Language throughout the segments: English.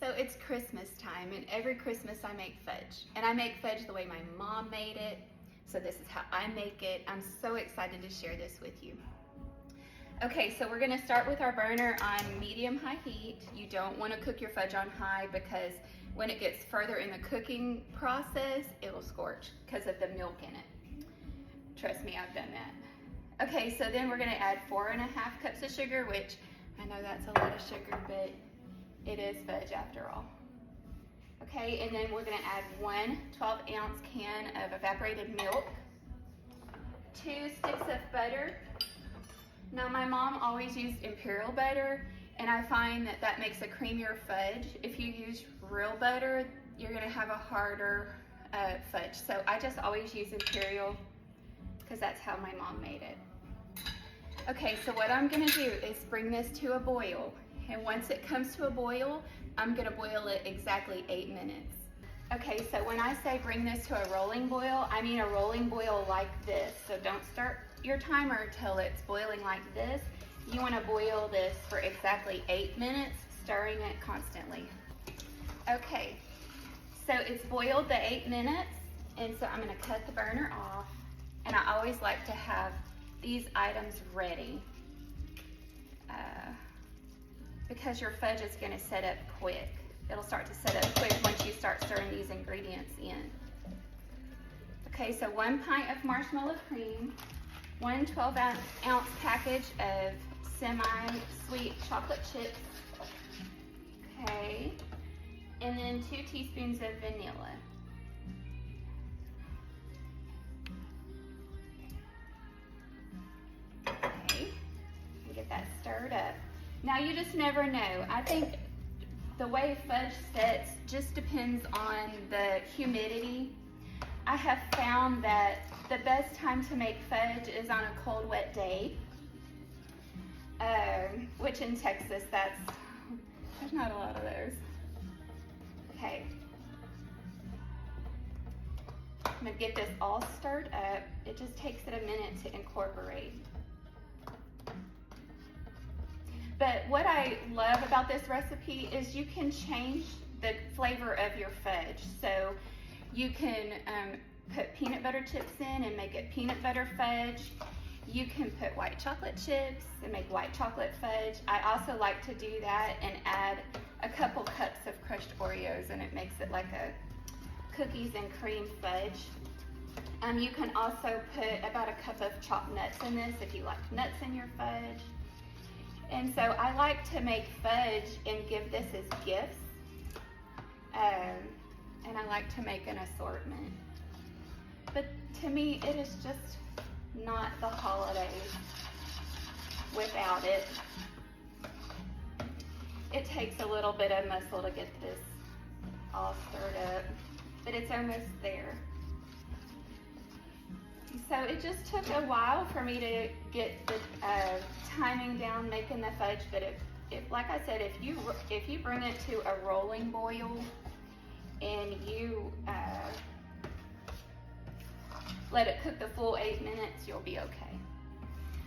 So it's Christmas time, and every Christmas I make fudge. And I make fudge the way my mom made it, so this is how I make it. I'm so excited to share this with you. Okay, so we're gonna start with our burner on medium-high heat. You don't wanna cook your fudge on high because when it gets further in the cooking process, it will scorch because of the milk in it. Trust me, I've done that. Okay, so then we're gonna add 4.5 cups of sugar, which I know that's a lot of sugar, but it is fudge after all. Okay, and then we're gonna add 1 12-ounce can of evaporated milk, 2 sticks of butter. Now my mom always used imperial butter, and I find that that makes a creamier fudge. If you use real butter, you're gonna have a harder fudge. So I just always use imperial because that's how my mom made it. Okay, so what I'm gonna do is bring this to a boil. And once it comes to a boil, I'm gonna boil it exactly 8 minutes. Okay, so when I say bring this to a rolling boil, I mean a rolling boil like this. So don't start your timer till it's boiling like this. You wanna boil this for exactly 8 minutes, stirring it constantly. Okay, so it's boiled the 8 minutes, and so I'm gonna cut the burner off. And I always like to have these items ready. Because your fudge is gonna set up quick. It'll start to set up quick once you start stirring these ingredients in. Okay, so 1 pint of marshmallow cream, 1 12-ounce package of semi-sweet chocolate chips, okay, and then 2 teaspoons of vanilla. Okay, and get that stirred up. Now you just never know. I think the way fudge sets just depends on the humidity. I have found that the best time to make fudge is on a cold, wet day, which in Texas, there's not a lot of those. Okay. I'm gonna get this all stirred up. It just takes it a minute to incorporate. But what I love about this recipe is you can change the flavor of your fudge. So you can put peanut butter chips in and make it peanut butter fudge. You can put white chocolate chips and make white chocolate fudge. I also like to do that and add a couple cups of crushed Oreos, and it makes it like a cookies and cream fudge. You can also put about a cup of chopped nuts in this if you like nuts in your fudge. And so I like to make fudge and give this as gifts. And I like to make an assortment. But to me, it is just not the holidays without it. It takes a little bit of muscle to get this all stirred up, but it's almost there. So it just took a while for me to get the timing down making the fudge, but like I said, if you bring it to a rolling boil and you let it cook the full 8 minutes, you'll be okay.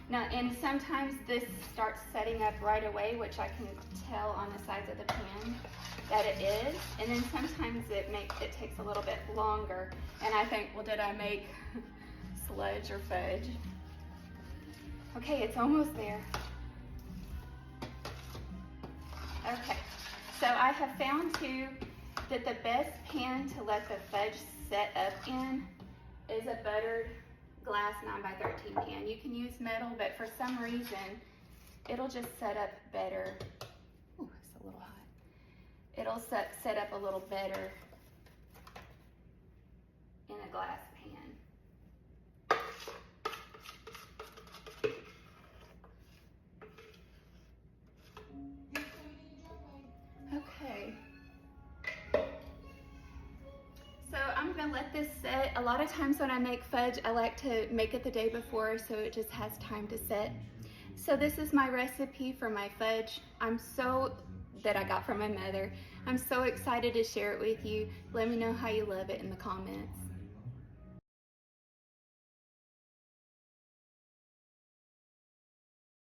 Now, and sometimes this starts setting up right away, which I can tell on the sides of the pan that it is, and then sometimes it takes a little bit longer, and I think, well, did I make sludge or fudge? Okay, it's almost there. Okay, so I have found too that the best pan to let the fudge set up in is a buttered glass 9x13 pan. You can use metal, but for some reason, it'll just set up better. Ooh, it's a little hot. It'll set up a little better in a glass pan. Okay. So I'm gonna let this set. A lot of times when I make fudge, I like to make it the day before so it just has time to set. So this is my recipe for my fudge. That I got from my mother. I'm so excited to share it with you. Let me know how you love it in the comments.